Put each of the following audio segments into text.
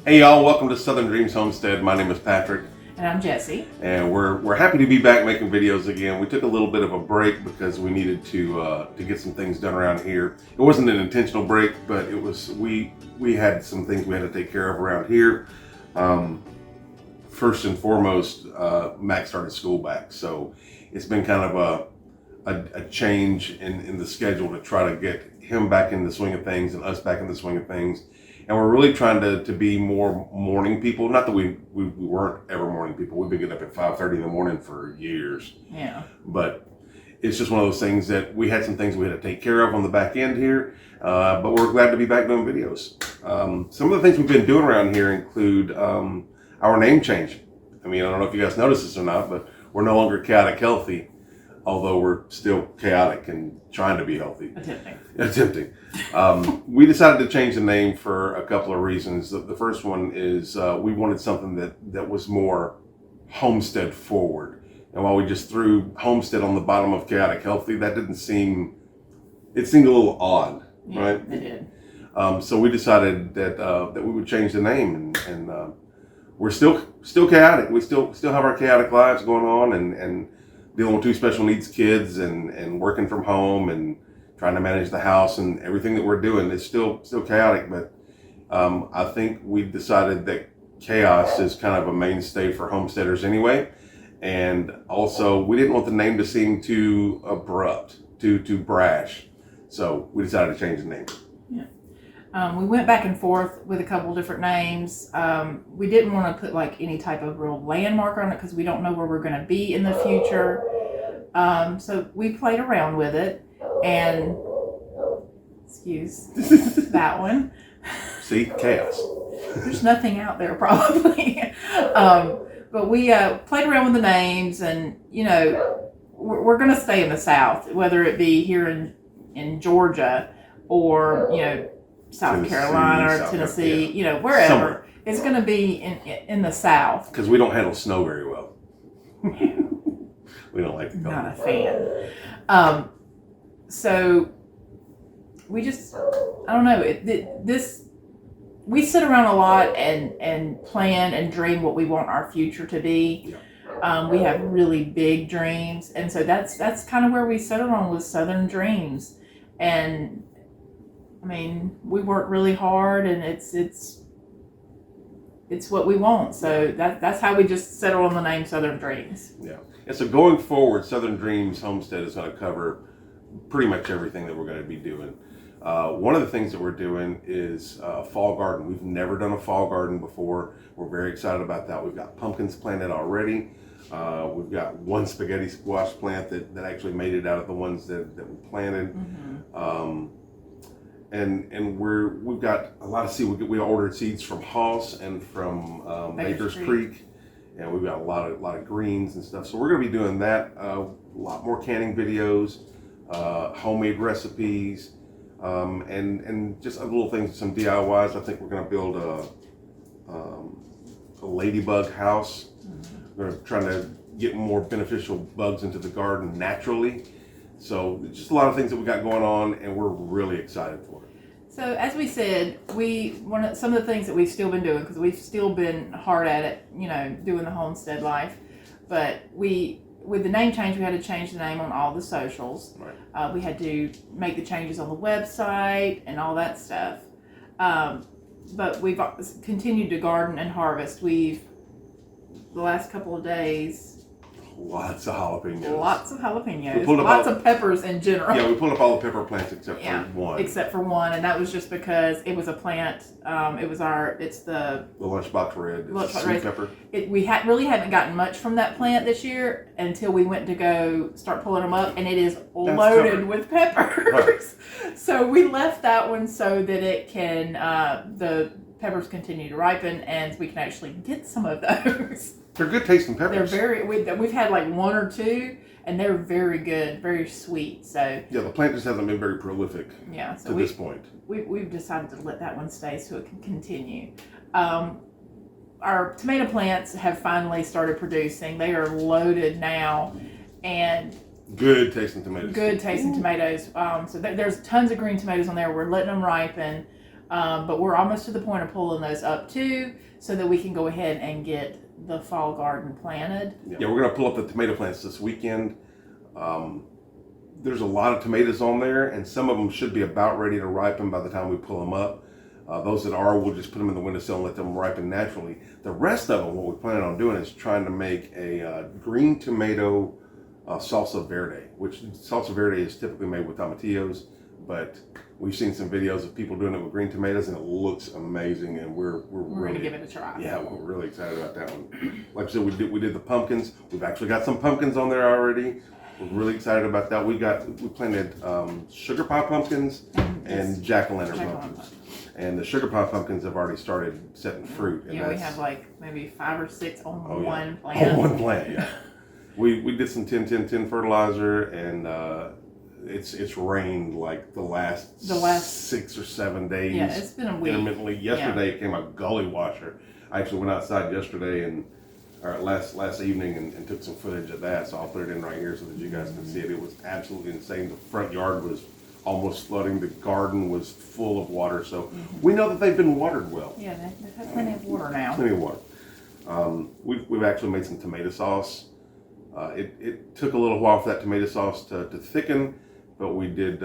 Hey y'all, welcome to Southern Dreams Homestead. My name is Patrick. And I'm Jessie. And we're happy to be back making videos again. We took a little bit of a break because we needed to get some things done around here. It wasn't an intentional break, but it was we had some things we had to take care of around here. First and foremost, Max started school back, so it's been kind of a change in the schedule to try to get him back in the swing of things and us back in the swing of things. And we're really trying to be more morning people. Not that we weren't ever morning people. We've been getting up at 5:30 in the morning for years. Yeah. But it's just one of those things that we had some things we had to take care of on the back end here. But we're glad to be back doing videos. Some of the things we've been doing around here include our name change. I mean, I don't know if you guys noticed this or not, but we're no longer Chaotic Healthy, although we're still chaotic and trying to be healthy. Attempting. We decided to change the name for a couple of reasons. The first one is we wanted something that was more homestead forward. And while we just threw homestead on the bottom of Chaotic Healthy, that didn't seem, it seemed a little odd, yeah, right? It did. So we decided that we would change the name, and we're still chaotic. We still have our chaotic lives going on, and dealing with two special needs kids, and working from home, and trying to manage the house, and everything that we're doing is still chaotic. But I think we decided that chaos is kind of a mainstay for homesteaders anyway. And also, we didn't want the name to seem too abrupt, too brash. So we decided to change the name. Yeah. We went back and forth with a couple different names. We didn't want to put like any type of real landmark on it because we don't know where we're going to be in the future. So we played around with it, and excuse that one. See, chaos. There's nothing out there probably. But we played around with the names, and you know, we're going to stay in the South, whether it be here in Georgia or South Carolina or Tennessee, wherever. Somewhere. It's going to be in the South. Because we don't handle snow very well. We don't like the color. Not a fan. So we just, I don't know. We sit around a lot and plan and dream what we want our future to be. Yeah. We have really big dreams, and so that's kind of where we settled on with Southern Dreams. And I mean, we work really hard, and it's what we want. So that's how we just settled on the name Southern Dreams. Yeah. And so going forward, Southern Dreams Homestead is going to cover pretty much everything that we're going to be doing. One of the things that we're doing is a fall garden. We've never done a fall garden before. We're very excited about that. We've got pumpkins planted already. We've got one spaghetti squash plant that actually made it out of the ones that we planted. Mm-hmm. And we've got a lot of seed. We ordered seeds from Hoss and from Baker's Creek, and we've got a lot of greens and stuff. So we're going to be doing that. A lot more canning videos, homemade recipes, and just little things, some DIYs. I think we're going to build a ladybug house. Mm-hmm. We're trying to get more beneficial bugs into the garden naturally. So just a lot of things that we got going on, and we're really excited for it. So as we said, some of the things that we've still been doing, because we've still been hard at it, doing the homestead life. But with the name change, we had to change the name on all the socials. Right. We had to make the changes on the website and all that stuff. But we've continued to garden and harvest. The last couple of days, lots of jalapenos. Lots of peppers in general. Yeah, we pulled up all the pepper plants except for one. And that was just because it was a plant. It's the lunchbox red. It's a sweet pepper. We really haven't gotten much from that plant this year until we went to go start pulling them up, and it is loaded with peppers. Right. So we left that one so that it can the peppers continue to ripen, and we can actually get some of those. They're good tasting peppers. We've had like one or two, and they're very good, very sweet. So yeah, the plant just hasn't been very prolific. Yeah, so to this point. We've decided to let that one stay so it can continue. Our tomato plants have finally started producing. They are loaded now, and good tasting tomatoes. So there's tons of green tomatoes on there. We're letting them ripen. But we're almost to the point of pulling those up too, so that we can go ahead and get the fall garden planted. Yeah, we're going to pull up the tomato plants this weekend. There's a lot of tomatoes on there, and some of them should be about ready to ripen by the time we pull them up. Those that are, we'll just put them in the windowsill and let them ripen naturally. The rest of them, what we plan on doing is trying to make a green tomato salsa verde, which salsa verde is typically made with tomatillos, but we've seen some videos of people doing it with green tomatoes, and it looks amazing, and we're really gonna give it a try. Yeah, we're really excited about that one. Like I said, we did the pumpkins. We've actually got some pumpkins on there already. We're really excited about that. We planted sugar pie pumpkins and jack-o'-lantern pumpkins. And the sugar pie pumpkins have already started setting fruit. And yeah, we have like maybe 5 or 6 on one plant. On one plant, yeah. we did some 10-10-10 fertilizer, and it's rained like the last 6 or 7 days. Yeah, it's been a week. Intermittently. Yesterday it came a gully washer. I actually went outside yesterday last evening and took some footage of that, so I'll put it in right here so that you guys can see it. It was absolutely insane. The front yard was almost flooding. The garden was full of water, so we know that they've been watered well. Yeah, they've had plenty of water now. Plenty of water. We've actually made some tomato sauce. It took a little while for that tomato sauce to thicken, but we were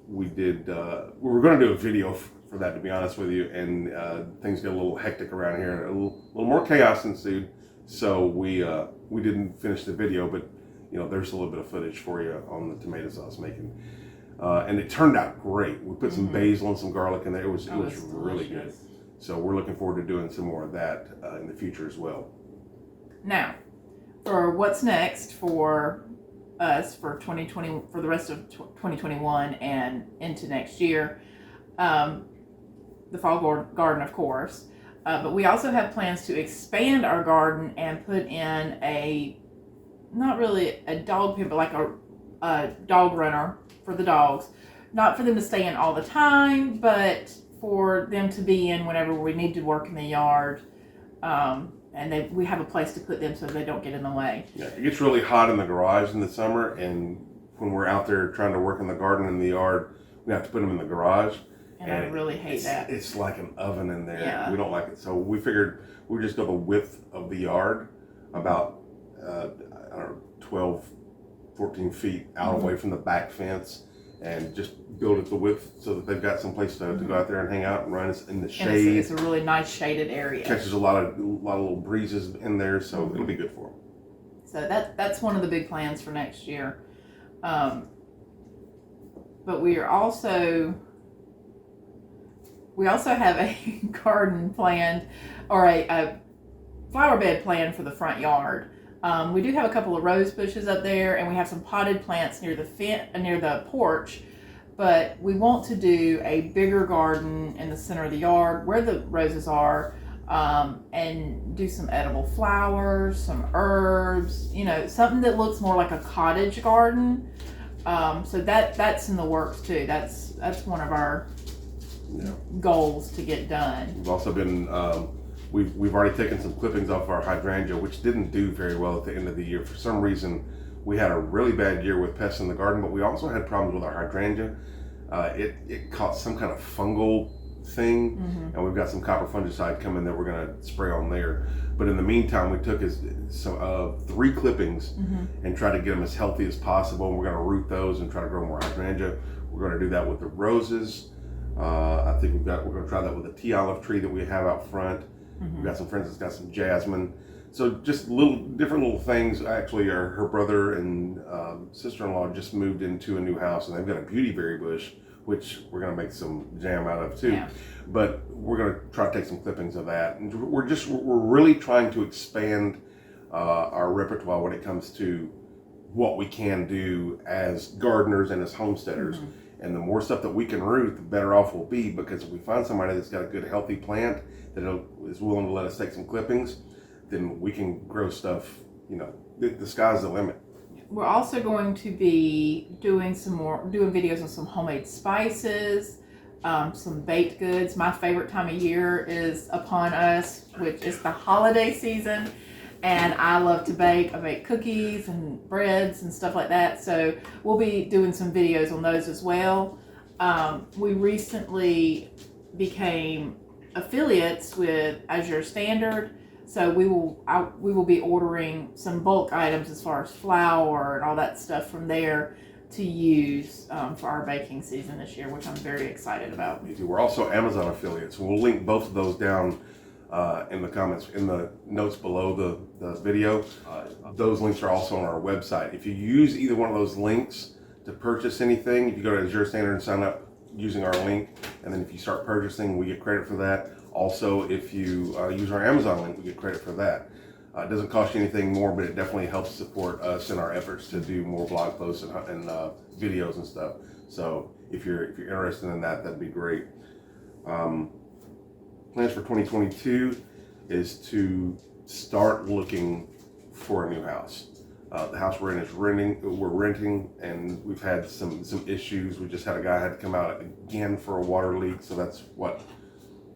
going to do a video for that, to be honest with you, and things got a little hectic around here. A little more chaos ensued, so we didn't finish the video, but there's a little bit of footage for you on the tomato sauce making. And it turned out great. We put some basil and some garlic in there. It was really good. So we're looking forward to doing some more of that in the future as well. Now, for what's next for us for 2020, for the rest of 2021 and into next year, the fall garden, of course. But we also have plans to expand our garden and put in not really a dog pen, but like a dog runner for the dogs. Not for them to stay in all the time, but for them to be in whenever we need to work in the yard. And we have a place to put them so they don't get in the way. Yeah, it gets really hot in the garage in the summer, and when we're out there trying to work in the garden in the yard, we have to put them in the garage. And I really hate that. It's like an oven in there. Yeah. We don't like it. So we figured we'd just go the width of the yard, about 12, 14 feet out away from the back fence, and just build it the width so that they've got some place to go out there and hang out and run in the shade. And it's a really nice shaded area. Catches a lot of little breezes in there, so it'll be good for them. So that's one of the big plans for next year. But we also have a garden planned, or a flower bed planned for the front yard. We do have a couple of rose bushes up there, and we have some potted plants near the porch, but we want to do a bigger garden in the center of the yard where the roses are, and do some edible flowers, some herbs, something that looks more like a cottage garden. So that's in the works too. That's one of our goals to get done. We've also been we've already taken some clippings off our hydrangea, which didn't do very well at the end of the year. For some reason, we had a really bad year with pests in the garden, but we also had problems with our hydrangea. It caught some kind of fungal thing, and we've got some copper fungicide coming that we're going to spray on there. But in the meantime, we took 3 clippings and try to get them as healthy as possible, and we're going to root those and try to grow more hydrangea. We're going to do that with the roses. I think we're going to try that with a tea olive tree that we have out front. We've got some friends that's got some jasmine. So just different little things. Actually, her brother and sister-in-law just moved into a new house, and they've got a beautyberry bush, which we're going to make some jam out of too. Yeah. But we're going to try to take some clippings of that. And we're really trying to expand our repertoire when it comes to what we can do as gardeners and as homesteaders. And the more stuff that we can root, the better off we'll be, because if we find somebody that's got a good, healthy plant that is willing to let us take some clippings, then we can grow stuff. The sky's the limit. We're also going to be doing videos on some homemade spices, some baked goods. My favorite time of year is upon us, which is the holiday season. And I love to bake. I bake cookies and breads and stuff like that. So we'll be doing some videos on those as well. We recently became affiliates with Azure Standard. So we will be ordering some bulk items as far as flour and all that stuff from there to use for our baking season this year, which I'm very excited about. We're also Amazon affiliates. We'll link both of those down in the comments, in the notes below the video. Those links are also on our website. If you use either one of those links to purchase anything, if you go to Azure Standard and sign up using our link, and then if you start purchasing, we get credit for that. Also, if you use our Amazon link, we get credit for that. It doesn't cost you anything more, but it definitely helps support us in our efforts to do more blog posts and videos and stuff. So if you're interested in that, that'd be great. Plans for 2022 is to start looking for a new house. The house we're in is we're renting, and we've had some issues. We just had a guy had to come out again for a water leak. So that's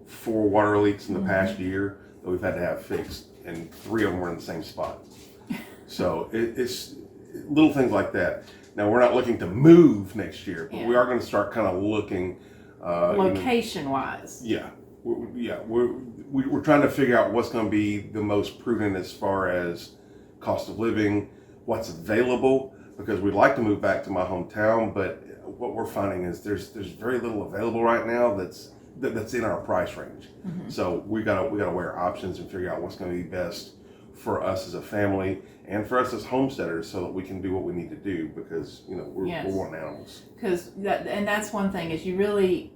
4 water leaks in the past year that we've had to have fixed, and 3 of them were in the same spot. So it's little things like that. Now, we're not looking to move next year, but we are going to start kind of looking location wise. We're trying to figure out what's going to be the most prudent as far as cost of living, what's available, because we'd like to move back to my hometown, but what we're finding is there's very little available right now that's in our price range. So we gotta weigh our options and figure out what's going to be best for us as a family and for us as homesteaders, so that we can do what we need to do, because we're wanting animals. Because that's one thing is you really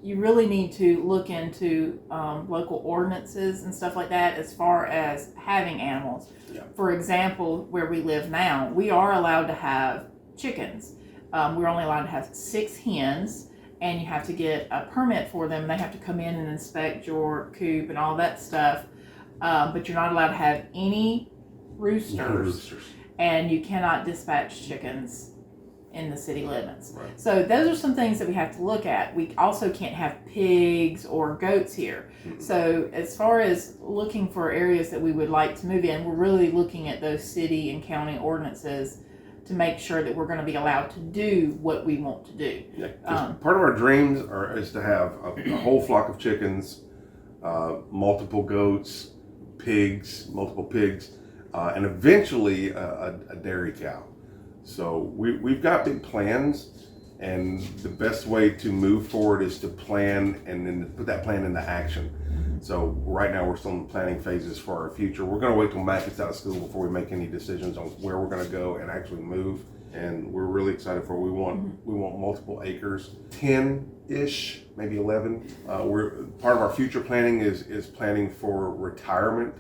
need to look into local ordinances and stuff like that as far as having animals. For example, where we live now, we are allowed to have chickens. We're only allowed to have 6 hens, and you have to get a permit for them. They have to come in and inspect your coop and all that stuff. But you're not allowed to have any roosters. And you cannot dispatch chickens in the city limits. Right. So those are some things that we have to look at. We also can't have pigs or goats here. So as far as looking for areas that we would like to move in, we're really looking at those city and county ordinances to make sure that we're going to be allowed to do what we want to do. Part of our dreams is to have a whole flock of chickens, multiple goats, multiple pigs, and eventually a dairy cow. So we've got big plans, and the best way to move forward is to plan and then put that plan into action. So right now we're still in the planning phases for our future. We're going to wait till Matt gets out of school before we make any decisions on where we're going to go and actually move. And we're really excited for it. We want multiple acres, 10-ish, maybe 11. We're part of our future planning is planning for retirement,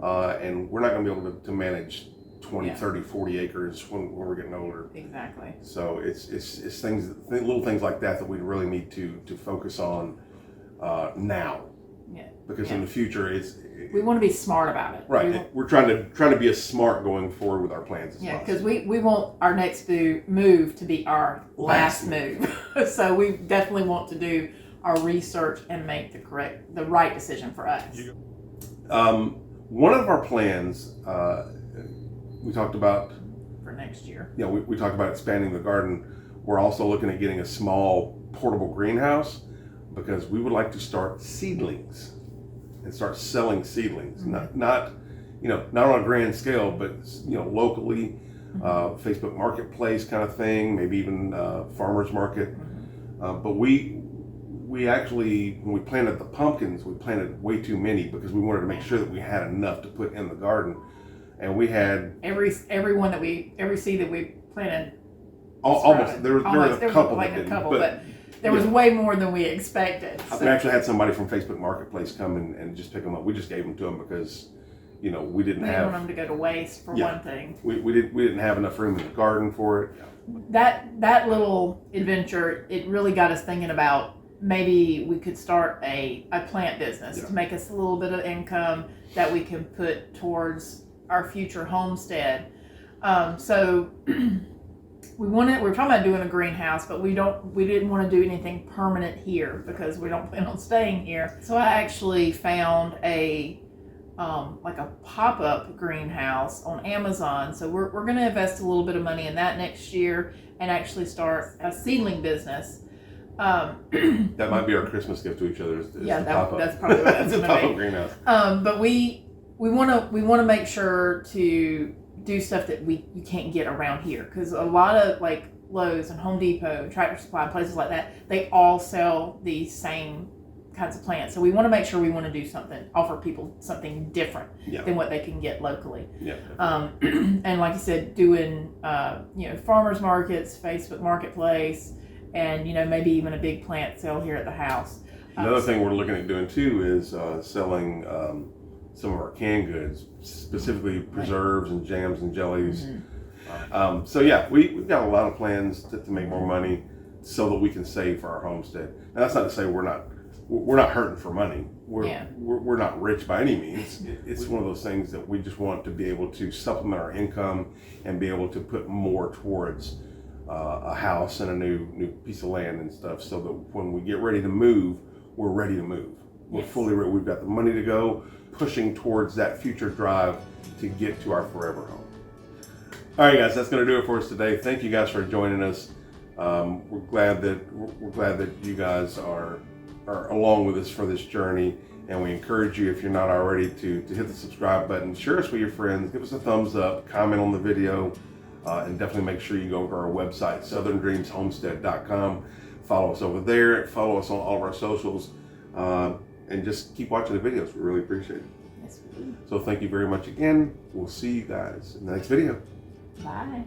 and we're not going to be able to manage 20, 30, 40 acres when we're getting older. Exactly. So it's little things like that we really need to focus on now. Because in the future, we want to be smart about it. Right. We're trying to be as smart going forward with our plans as possible. Because we want our next move to be our last move. So we definitely want to do our research and make the right decision for us. One of our plans we talked about for next year. We talked about expanding the garden. We're also looking at getting a small portable greenhouse, because we would like to start seedlings and start selling seedlings. Not on a grand scale, but locally, Facebook Marketplace kind of thing, maybe even farmers market. But we actually, when we planted the pumpkins, we planted way too many because we wanted to make sure that we had enough to put in the garden. And we had every seed that we planted. Almost. There was a couple, but there was way more than we expected. So. We actually had somebody from Facebook Marketplace come and just pick them up. We just gave them to them because, we didn't want them to go to waste for one thing. We didn't have enough room in the garden for it. That little adventure, it really got us thinking about maybe we could start a plant business to make us a little bit of income that we can put towards our future homestead. So we were talking about doing a greenhouse, but we didn't want to do anything permanent here because we don't plan on staying here. So I actually found a pop-up greenhouse on Amazon. So we're going to invest a little bit of money in that next year and actually start a seedling business. That might be our Christmas gift to each other. Is Yeah, the pop-up. that's probably what that's the going to pop-up be. greenhouse. But we want to make sure to do stuff that you can't get around here, because a lot of like Lowe's and Home Depot and Tractor Supply and places like that, they all sell these same kinds of plants. So we want to make sure we want to do something, offer people something different than what they can get locally. Yeah. And like you said, doing farmers markets, Facebook Marketplace, and maybe even a big plant sale here at the house. Another thing we're looking at doing too is selling some of our canned goods, specifically preserves and jams and jellies. Mm-hmm. So yeah, we've got a lot of plans to make more money so that we can save for our homestead. Now that's not to say we're not hurting for money. We're not rich by any means. It's one of those things that we just want to be able to supplement our income and be able to put more towards a house and a new piece of land and stuff, so that when we get ready to move, we're ready to move. We're fully ready. We've got the money to go, pushing towards that future drive to get to our forever home. All right, guys, that's going to do it for us today. Thank you guys for joining us. We're glad that you guys are along with us for this journey, and we encourage you, if you're not already, to hit the subscribe button, share us with your friends, give us a thumbs up, comment on the video, and definitely make sure you go over to our website, southerndreamshomestead.com. Follow us over there, follow us on all of our socials, and just keep watching the videos. We really appreciate it. Yes, we do. So thank you very much again. We'll see you guys in the next video. Bye.